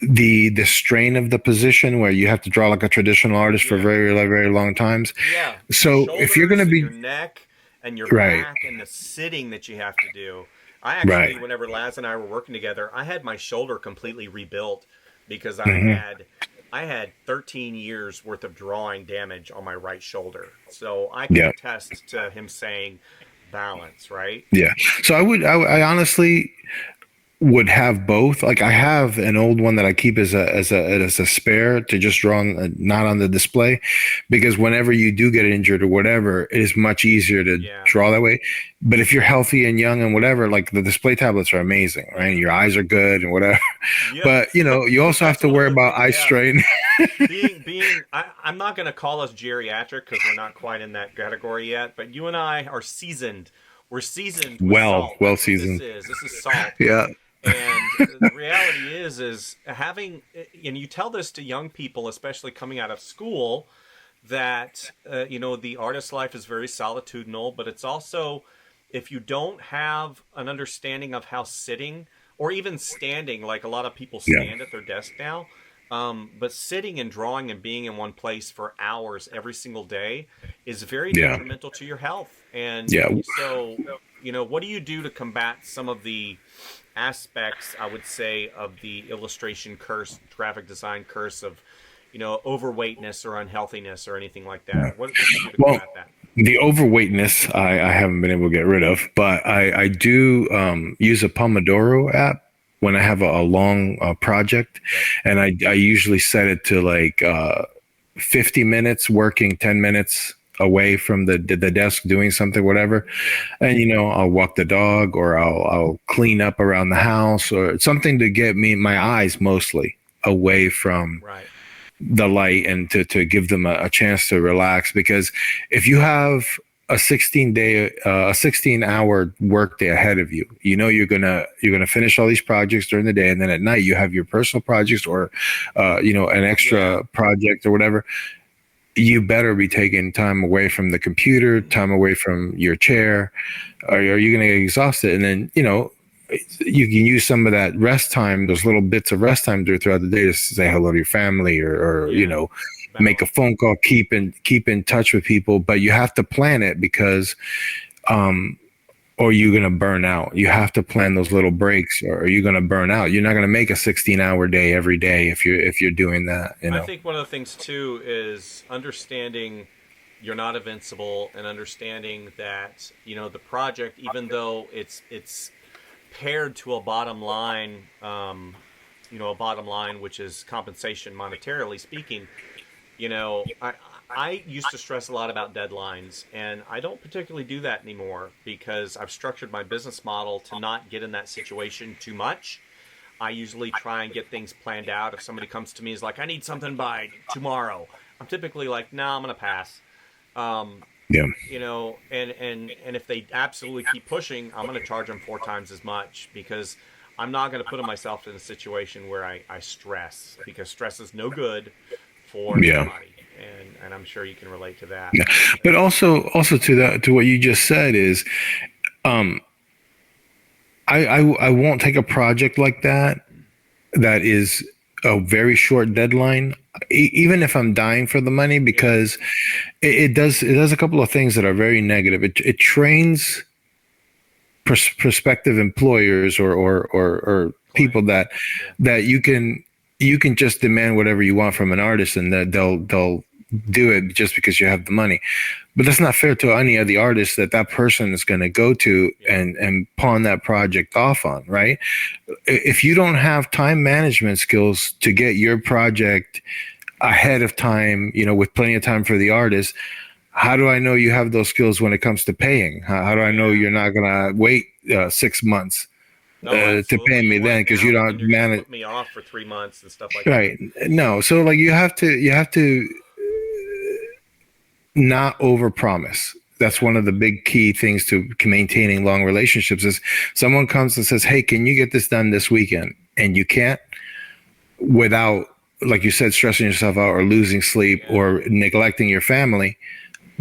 the strain of the position where you have to draw like a traditional artist for very, very long times. Yeah. So if you're going to be your neck and your back and the sitting that you have to do. I actually, whenever Laz and I were working together, I had my shoulder completely rebuilt because I had 13 years worth of drawing damage on my right shoulder. So I can attest to him saying balance, right? Yeah. So I honestly would have both. Like I have an old one that I keep as a spare to just draw on, not on the display, because whenever you do get injured or whatever, it is much easier to draw that way. But if you're healthy and young and whatever, like the display tablets are amazing, right? Your eyes are good and whatever. Yeah. But you know, you also have to worry about eye strain. I'm not going to call us geriatric because we're not quite in that category yet. But you and I are seasoned. We're seasoned. Well seasoned. This is salt. Yeah. And the reality is having, and you tell this to young people, especially coming out of school, that, you know, the artist life is very solitudinal, but it's also, if you don't have an understanding of how sitting or even standing, like a lot of people stand at their desk now, but sitting and drawing and being in one place for hours every single day is very detrimental to your health. And so, you know, what do you do to combat some of the aspects, I would say, of the illustration curse, graphic design curse of, you know, overweightness or unhealthiness or anything like that? What do you do to combat that? The overweightness I haven't been able to get rid of, but I do use a Pomodoro app when I have a long project, and I usually set it to like 50 minutes working, 10 minutes away from the desk doing something, whatever. And, you know, I'll walk the dog, or I'll clean up around the house, or something to get my eyes mostly away from the light, and to give them a chance to relax. Because if you have a 16-hour work day ahead of you, you know, you're gonna finish all these projects during the day, and then at night you have your personal projects, or you know, an extra project or whatever. You better be taking time away from the computer, time away from your chair, or you're going to get exhausted. And then, you know, you can use some of that rest time, those little bits of rest time throughout the day, to say hello to your family, or you know, make a phone call, keep in touch with people. But you have to plan it, because or you're going to burn out. You have to plan those little breaks, or you're going to burn out. You're not going to make a 16-hour day every day if you're doing that. You know? I think one of the things too is understanding you're not invincible, and understanding that, you know, the project, even though it's paired to a bottom line, you know, a bottom line which is compensation monetarily speaking. You know, I used to stress a lot about deadlines, and I don't particularly do that anymore because I've structured my business model to not get in that situation too much. I usually try and get things planned out. If somebody comes to me and is like, I need something by tomorrow, I'm typically like, no, I'm going to pass. Yeah. And if they absolutely keep pushing, I'm going to charge them 4 times as much because I'm not going to put myself in a situation where I stress, because stress is no good for anybody. And I'm sure you can relate to that. Yeah. But also to what you just said is, I won't take a project like that is a very short deadline, even if I'm dying for the money, because it does a couple of things that are very negative. It trains prospective employers or people that you can just demand whatever you want from an artist, and that they'll do it just because you have the money. But that's not fair to any of the artists that person is going to go to and pawn that project off on, right? If you don't have time management skills to get your project ahead of time, with plenty of time for the artist, how do I know you have those skills when it comes to paying? How do I know you're not going to wait 6 months to pay me then, because you don't manage? Put me off for 3 months and stuff like right. that. Right. No. So like you have to not overpromise. That's one of the big key things to maintaining long relationships is someone comes and says, hey, can you get this done this weekend? And you can't, without, like you said, stressing yourself out or losing sleep or neglecting your family,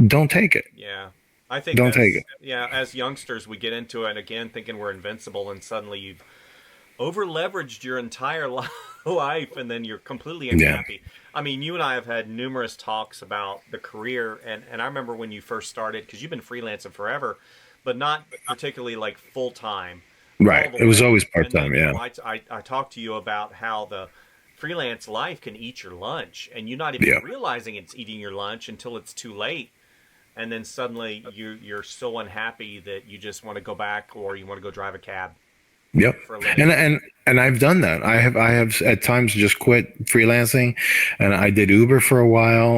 don't take it. Yeah. I think don't take it. Yeah. As youngsters, we get into it again, thinking we're invincible, and suddenly you've over leveraged your entire life, and then you're completely unhappy. Yeah. I mean, you and I have had numerous talks about the career, and I remember when you first started, because you've been freelancing forever, but not particularly like full time. Right. It was always part time. Yeah. I talked to you about how the freelance life can eat your lunch, and you're not even realizing it's eating your lunch until it's too late. And then suddenly you're so unhappy that you just want to go back, or you want to go drive a cab. Yep. And I've done that. I have at times just quit freelancing, and I did Uber for a while.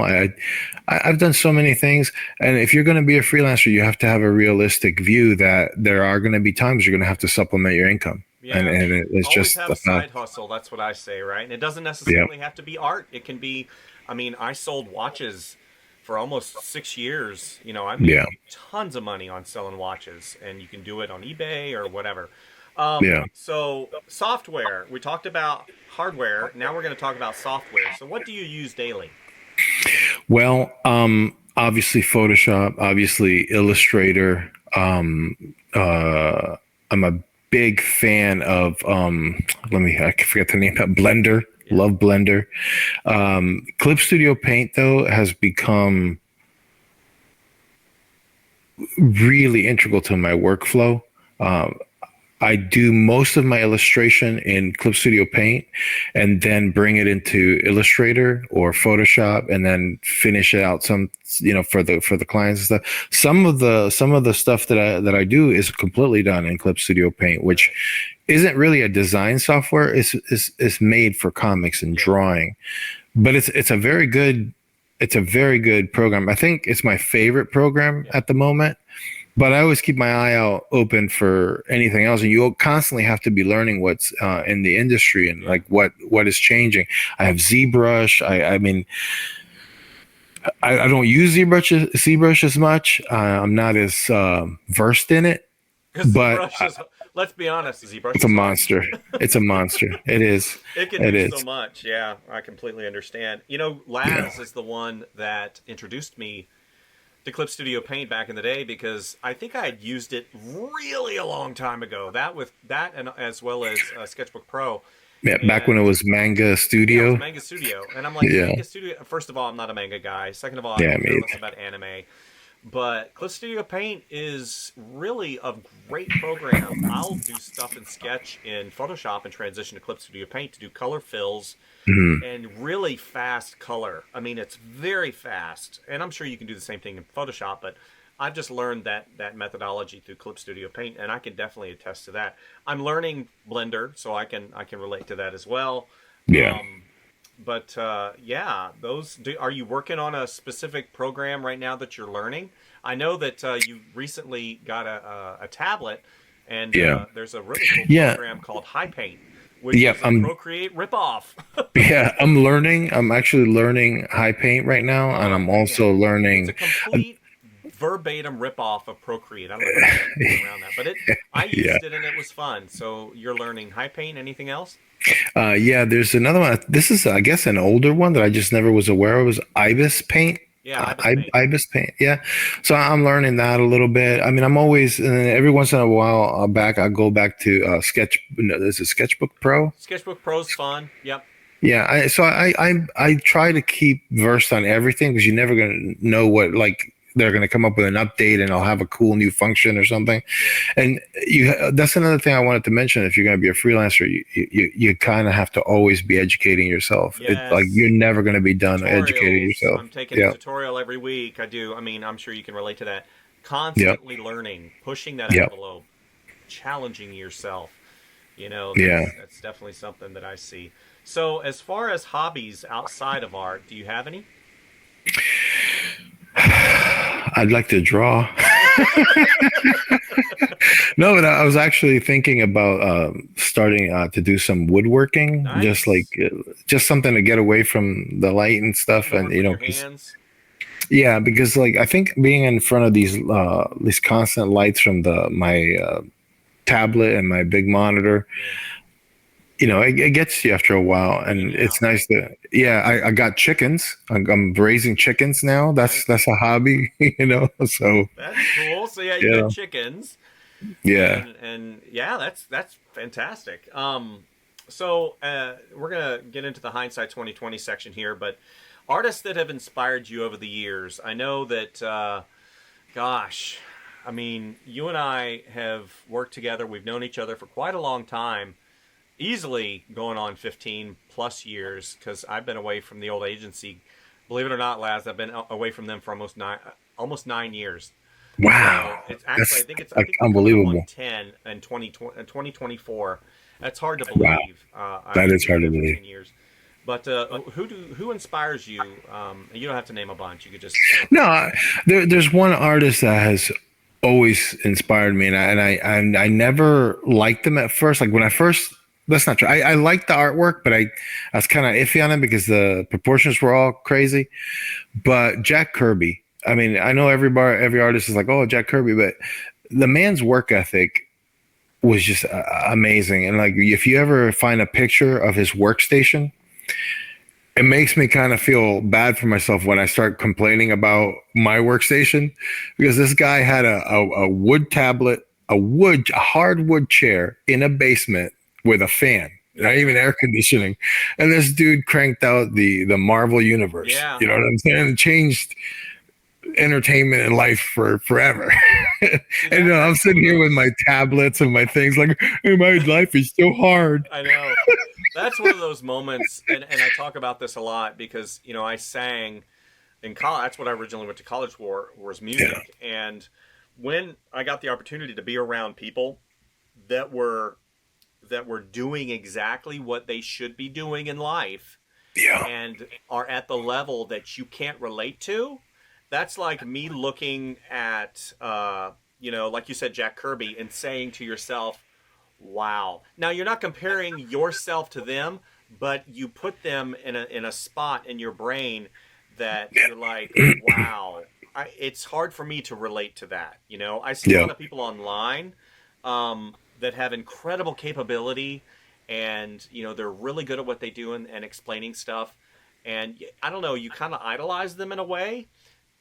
I've done so many things. And if you're going to be a freelancer, you have to have a realistic view that there are going to be times you're going to have to supplement your income. Yeah. And it's always just have a side hustle. That's what I say, right? And it doesn't necessarily have to be art. It can be, I mean, I sold watches for almost 6 years. I made tons of money on selling watches, and you can do it on eBay or whatever. So software, we talked about hardware. Now we're going to talk about software. So what do you use daily? Well, obviously Photoshop, obviously Illustrator. I'm a big fan of, I forget the name, Blender. Yeah. Love Blender. Clip Studio Paint, though, has become really integral to my workflow. I do most of my illustration in Clip Studio Paint, and then bring it into Illustrator or Photoshop, and then finish it out for the clients and stuff. Some of the stuff that I do is completely done in Clip Studio Paint, which isn't really a design software. It's made for comics and drawing, but it's a very good program. I think it's my favorite program at the moment. But I always keep my eye out open for anything else, and you'll constantly have to be learning what's in the industry and like what is changing. I have ZBrush. I mean, I don't use ZBrush as much. I'm not as versed in it. But let's be honest, ZBrush it's a monster. It's a monster. It is. It can do so much. Yeah, I completely understand. Laz is the one that introduced me to Clip Studio Paint back in the day, because I think I had used it really a long time ago. That and as well as Sketchbook Pro. Yeah, back when it was Manga Studio. Yeah, it was Manga Studio, and I'm like, Manga Studio. First of all, I'm not a manga guy. Second of all, I don't know much about anime. But Clip Studio Paint is really a great program. I'll do stuff in Sketch in Photoshop and transition to Clip Studio Paint to do color fills and really fast color. I mean, it's very fast. And I'm sure you can do the same thing in Photoshop, but I've just learned that methodology through Clip Studio Paint, and I can definitely attest to that. I'm learning Blender, so I can relate to that as well. Yeah. But yeah, are you working on a specific program right now that you're learning? I know that you recently got a tablet, and Yeah. there's a really cool Yeah. program called High Paint, which Yeah. is a Procreate ripoff. Yeah, I'm learning. I'm actually learning high paint right now, and Oh I'm man, also it's a learning. complete verbatim ripoff of Procreate. I don't know how you get around that, but I Yeah. used it and it was fun. So you're learning High Paint. Anything else? Yeah, there's another one. This is, I guess, an older one that I just never was aware of. Was Ibis Paint. Yeah, Ibis Paint. Ibis Paint. Yeah. So I'm learning that a little bit. I mean, I'm always, and then every once in a while, I go back to Sketch. No, this is Sketchbook Pro. Sketchbook Pro's fun. Yep. Yeah. I try to keep versed on everything because you're never gonna know what, like, they're going to come up with an update and I'll have a cool new function or something. Yeah. And that's another thing I wanted to mention. If you're going to be a freelancer, you kind of have to always be educating yourself. Yes. Like, you're never going to be done Tutorials. educating yourself. I'm taking a tutorial every week. I do. I mean, I'm sure you can relate to that. Constantly learning, pushing that envelope, challenging yourself. That's definitely something that I see. So as far as hobbies outside of art, do you have any? I'd like to draw. No, but I was actually thinking about starting to do some woodworking. Nice. Just something to get away from the light and stuff, and Your hands. yeah, because like I think being in front of these constant lights from my tablet and my big monitor. It gets you after a while, and it's nice to. Yeah, I got chickens. I'm raising chickens now. That's a hobby, So that's cool. So yeah, you got chickens. Yeah, and yeah, that's fantastic. So we're gonna get into the hindsight 2020 section here, but artists that have inspired you over the years. I know that. Gosh, I mean, you and I have worked together. We've known each other for quite a long time. Easily going on 15 plus years, because I've been away from the old agency. Believe it or not, Laz, I've been away from them for almost 9 years. Wow. So it's actually, I think unbelievable. On 10 in 2024. That's hard to believe. Wow. That is hard to believe. 10 years. But who inspires you? You don't have to name a bunch. You could just no. There's one artist that has always inspired me, and I never liked them at first. Like when I first. That's not true. I liked the artwork, but I was kind of iffy on it because the proportions were all crazy. But Jack Kirby, I mean, I know every artist is like, oh, Jack Kirby, but the man's work ethic was just amazing. And like, if you ever find a picture of his workstation, it makes me kind of feel bad for myself when I start complaining about my workstation, because this guy had a wood tablet, a hardwood chair in a basement with a fan, not even air conditioning, and this dude cranked out the Marvel universe. Yeah. You know what I'm saying? It changed entertainment and life for forever. And I'm sitting here with my tablets and my things like, hey, my life is so hard. I know. That's one of those moments, and I talk about this a lot because I sang in college. That's what I originally went to college for, was music. Yeah. And when I got the opportunity to be around people that were doing exactly what they should be doing in life, and are at the level that you can't relate to, that's like me looking at, like you said, Jack Kirby, and saying to yourself, wow. Now, you're not comparing yourself to them, but you put them in a spot in your brain that you're like, wow. It's hard for me to relate to that. I see a lot of people online that have incredible capability, and they're really good at what they do and explaining stuff. And I don't know, you kind of idolize them in a way,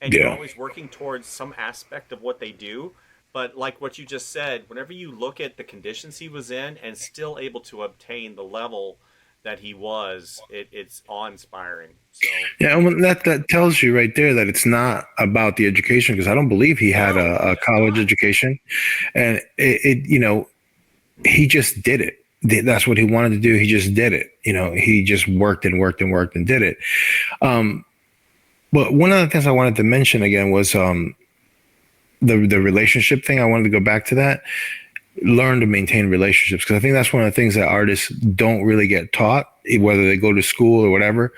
and you're always working towards some aspect of what they do. But like what you just said, whenever you look at the conditions he was in and still able to obtain the level that he was, it's awe-inspiring. So yeah, and that tells you right there that it's not about the education, because I don't believe he had a college education, and he just did it. That's what he wanted to do. He just did it. He just worked and worked and worked and did it. But one of the things I wanted to mention again was the relationship thing. I wanted to go back to that. learn to maintain relationships, because I think that's one of the things that artists don't really get taught, whether they go to school or whatever.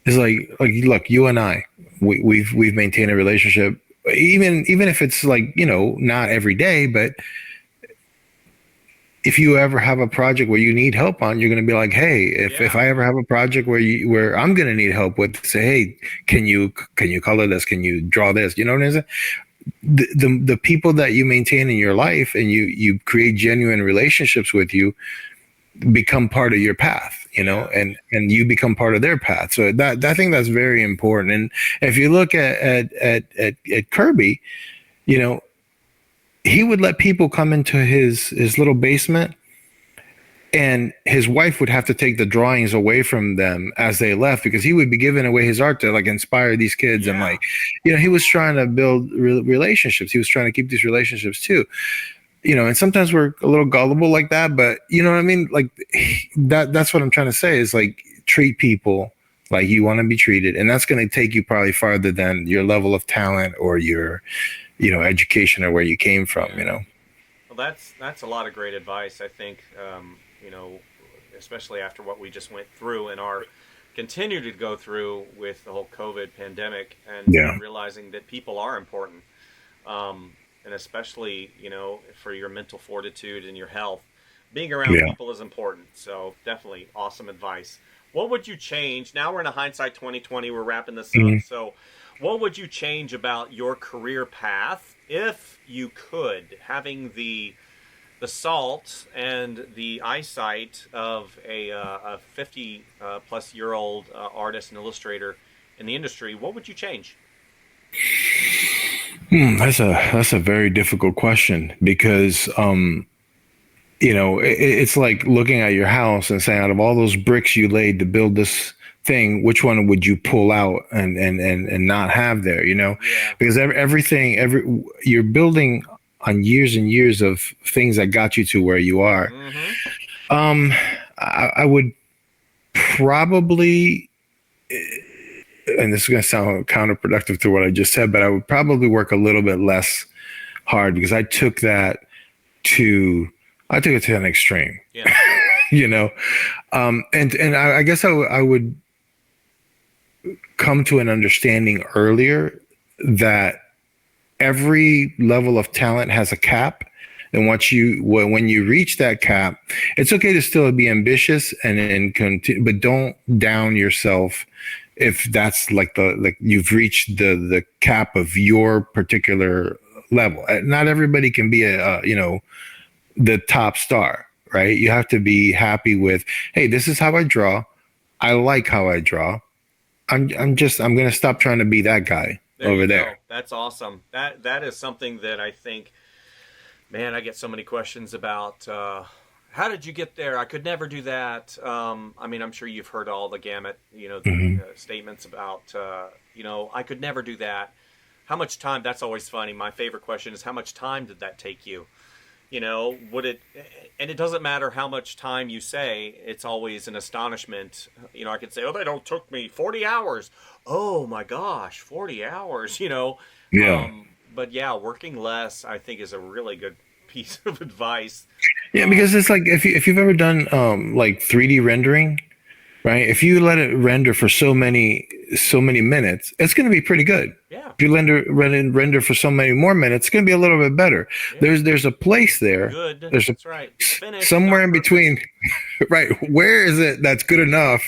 Is like look, you and I, we've maintained a relationship, even if it's like, you know, not every day, but if you ever have a project where you need help on, you're going to be like, hey, if I ever have a project where I'm going to need help with, say, hey, can you color this? Can you draw this? You know what I'm saying? The people that you maintain in your life and you create genuine relationships with, you become part of your path, you know, and you become part of their path. So that I think that's very important. And if you look at Kirby, you know, he would let people come into his little basement, and his wife would have to take the drawings away from them as they left, because he would be giving away his art to like inspire these kids. And like, you know, he was trying to build relationships. He was trying to keep these relationships too, you know, and sometimes we're a little gullible like that, but you know what I mean? Like that's what I'm trying to say, is like, treat people like you want to be treated. And that's going to take you probably farther than your level of talent or your, you know, education or where you came from, you know. Well, that's a lot of great advice. I think, you know, especially after what we just went through and are continue to go through with the whole COVID pandemic, and realizing that people are important, and especially, you know, for your mental fortitude and your health, being around people is important. So definitely awesome advice. What would you change? Now we're in a hindsight 2020. We're wrapping this up. So what would you change about your career path if you could, having the salt and the eyesight of a 50 plus year old artist and illustrator in the industry? What would you change? That's a very difficult question, because you know, it's like looking at your house and saying, out of all those bricks you laid to build this thing, which one would you pull out and not have there, you know? Because you're building on years and years of things that got you to where you are. I would probably, and this is going to sound counterproductive to what I just said, but I would probably work a little bit less hard, because I took it to an extreme, you know? And I guess I would come to an understanding earlier that every level of talent has a cap. And when you reach that cap, it's okay to still be ambitious and continue, but don't down yourself if that's like you've reached the cap of your particular level. Not everybody can be you know, the top star, right? You have to be happy with, hey, this is how I draw. I like how I draw. I'm going to stop trying to be that guy over there. That's awesome. That is something that I think, man, I get so many questions about, how did you get there? I could never do that. I mean, I'm sure you've heard all the gamut, you know, statements about, you know, I could never do that. How much time? That's always funny. My favorite question is, how much time did that take you? You know, and it doesn't matter how much time you say, it's always an astonishment. You know, I could say, oh, that don't took me 40 hours. Oh my gosh, 40 hours, you know? But yeah, working less, I think, is a really good piece of advice. Yeah, because it's like, if you've ever done like 3D rendering, right? If you let it render for so many minutes, it's going to be pretty good. Yeah. If you render for so many more minutes, it's going to be a little bit better. Yeah. There's a place there. Good. That's right. Finished, somewhere in between, right? Where is it that's good enough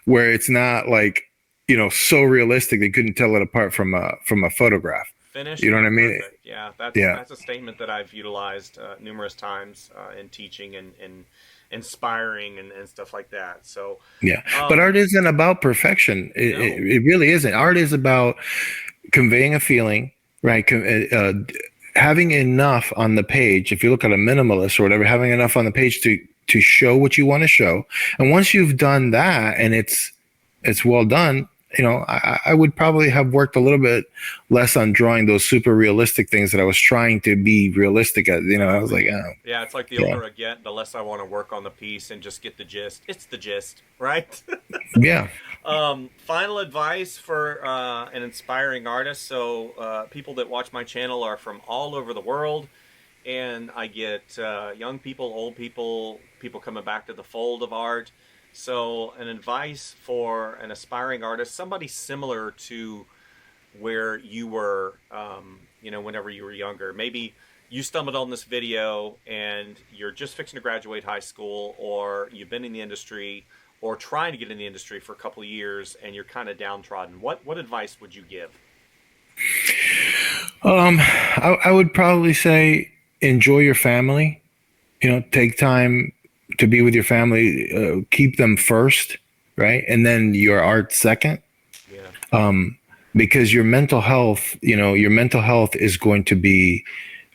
where it's not like, you know, so realistic they couldn't tell it apart from a photograph? Finished. You know what I mean? Perfect. Yeah, that's a statement that I've utilized numerous times in teaching and inspiring and stuff like that. So but art isn't about perfection. It really isn't. Art is about conveying a feeling, right? Having enough on the page. If you look at a minimalist or whatever, having enough on the page to show what you want to show. And once you've done that and it's well done, you know, I would probably have worked a little bit less on drawing those super realistic things that I was trying to be realistic at. You know, I was like, oh. Yeah, it's like the older I get, the less I want to work on the piece and just get the gist. It's the gist, right? Yeah. Final advice for an inspiring artist. So people that watch my channel are from all over the world. and I get young people, old people, people coming back to the fold of art. So an advice for an aspiring artist, somebody similar to where you were, whenever you were younger. Maybe you stumbled on this video and you're just fixing to graduate high school, or you've been in the industry or trying to get in the industry for a couple of years and you're kind of downtrodden. What advice would you give? I would probably say enjoy your family. Take time to be with your family. Keep them first, right, and then your art second. Yeah. Because your mental health, your mental health is going to be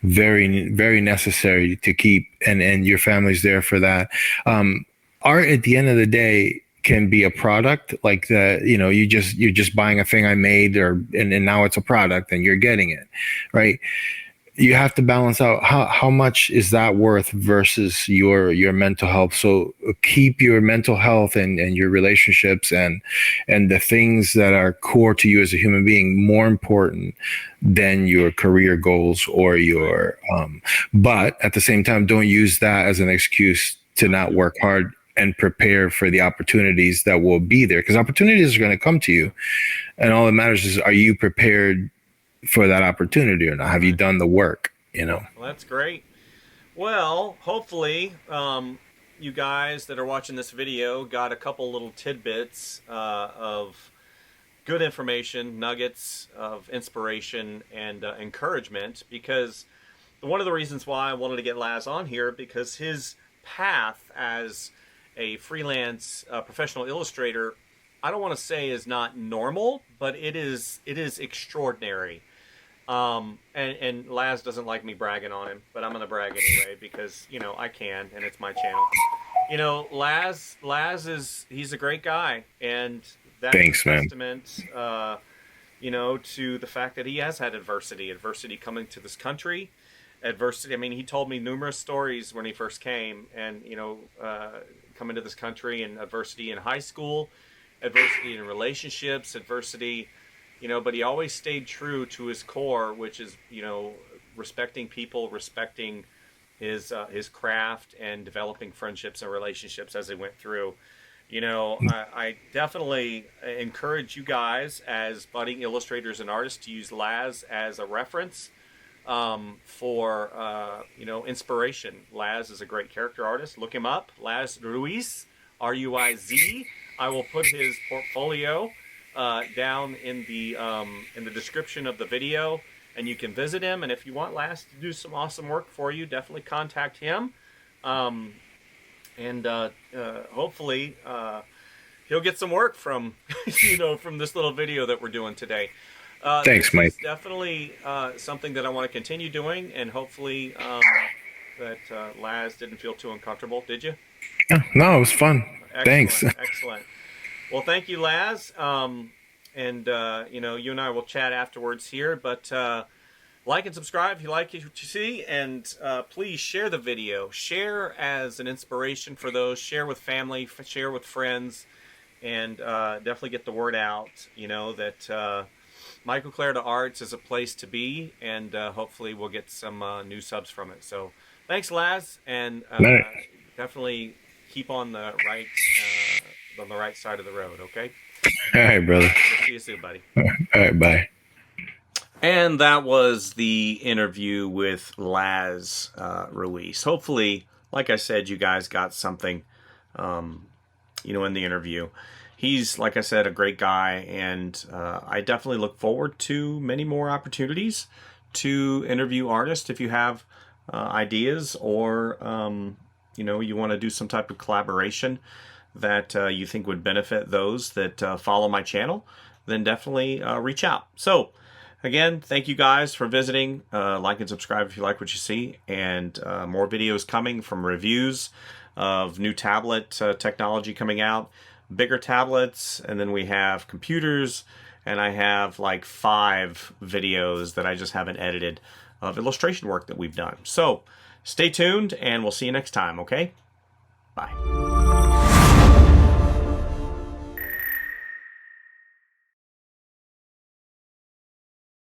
very, very necessary to keep, and your family's there for that. Art at the end of the day can be a product, like you're just buying a thing I made, and now it's a product and you're getting it, right? You have to balance out how much is that worth versus your mental health. So keep your mental health and your relationships and the things that are core to you as a human being more important than your career goals or your but at the same time, don't use that as an excuse to not work hard and prepare for the opportunities that will be there, because opportunities are going to come to you, and all that matters is, are you prepared for that opportunity or not? Have you done the work? Well, that's great. Well, hopefully you guys that are watching this video got a couple little tidbits of good information, nuggets of inspiration and encouragement, because one of the reasons why I wanted to get Laz on here, because his path as a freelance professional illustrator, I don't want to say is not normal, but it is extraordinary. And Laz doesn't like me bragging on him, but I'm going to brag anyway because, I can, and it's my channel. Laz he's a great guy, and that's Thanks, a man. testament, to the fact that he has had adversity coming to this country. Adversity. I mean, he told me numerous stories when he first came, and coming to this country, and adversity in high school, adversity in relationships, adversity, but he always stayed true to his core, which is, respecting people, respecting his craft, and developing friendships and relationships as he went through. I definitely encourage you guys as budding illustrators and artists to use Laz as a reference for inspiration. Laz is a great character artist. Look him up, Laz Ruiz, Ruiz. I will put his portfolio down in the description of the video, and you can visit him. And if you want Laz to do some awesome work for you, definitely contact him. Hopefully he'll get some work from from this little video that we're doing today. Thanks, Mike. It's definitely something that I want to continue doing, and hopefully that Laz didn't feel too uncomfortable. Did you? No, it was fun. Excellent, Thanks. Excellent. Well, thank you, Laz. You and I will chat afterwards here. But like and subscribe if you like what you see, and please share the video. Share as an inspiration for those. Share with family. Share with friends, and definitely get the word out. That Michael Clarida Arts is a place to be, and hopefully we'll get some new subs from it. So thanks, Laz, and definitely keep on the right side of the road, okay? All right, brother. We'll see you soon, buddy. All right, bye. And that was the interview with Laz Ruiz. Hopefully, like I said, you guys got something, in the interview. He's, like I said, a great guy, and I definitely look forward to many more opportunities to interview artists. If you have ideas, or you want to do some type of collaboration that you think would benefit those that follow my channel, then definitely reach out. So again, thank you guys for visiting. Like and subscribe if you like what you see, and more videos coming from reviews of new tablet technology coming out, bigger tablets, and then we have computers, and I have like 5 videos that I just haven't edited of illustration work that we've done. So stay tuned, and we'll see you next time, okay? Bye.